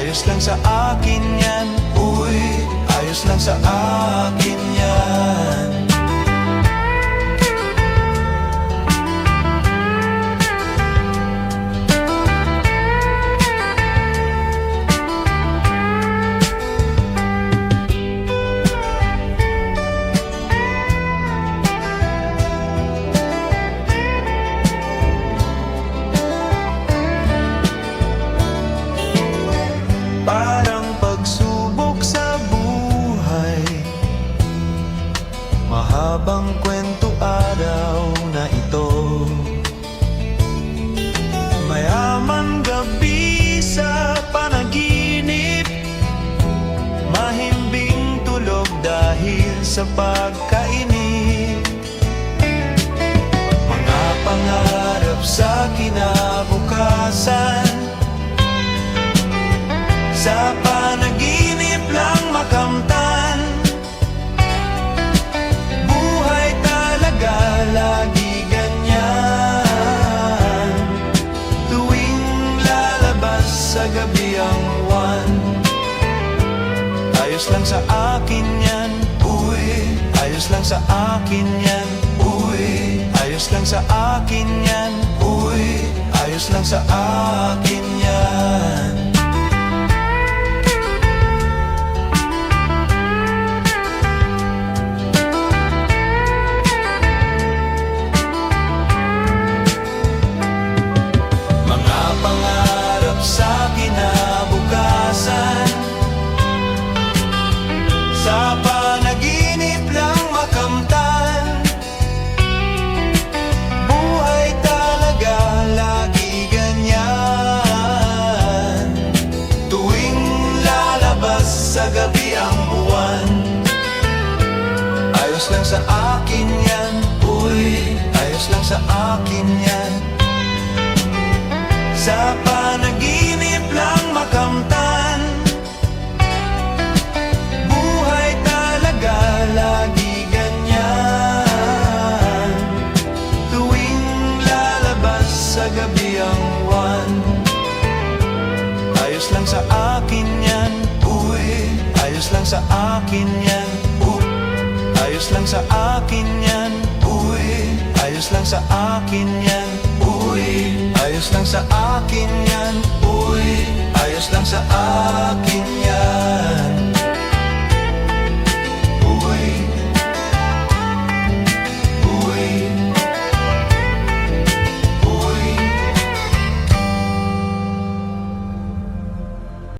ayos lang sa akin yan. Uy, ayos lang sa akin yan. Parang pagsubok sa buhay, mahabang kwento araw na ito. Mayaman gabi sa panaginip, mahimbing tulog dahil sa pagkainip. Mga pangarap sa kinabukasan, sa panaginip lang makamtan. Buhay talaga lagi ganyan, tuwing lalabas sa gabi ang buwan. Ayos lang sa akin yan. Uy, ayos lang sa akin yan. Uy, ayos lang sa akin yan. Uy, ayos lang sa akin yan. Sa kinabukasan, sa panaginip lang makamtan. Buhay talaga lagi ganyan, tuwing lalabas sa gabi ang buwan. Ayos lang sa akin yan. Uy, ayos lang sa akin yan. Sa panaginip lang makamtan. Buhay talaga lagi ganyan, tuwing lalabas sa gabi ang buwan. Ayos lang sa akin yan. Uy, ayos lang sa akin yan. Ayos lang sa akin yan. Uy, ayos lang sa akin yan. Uy, ayos lang sa akin yan. Uy, ayos lang sa akin.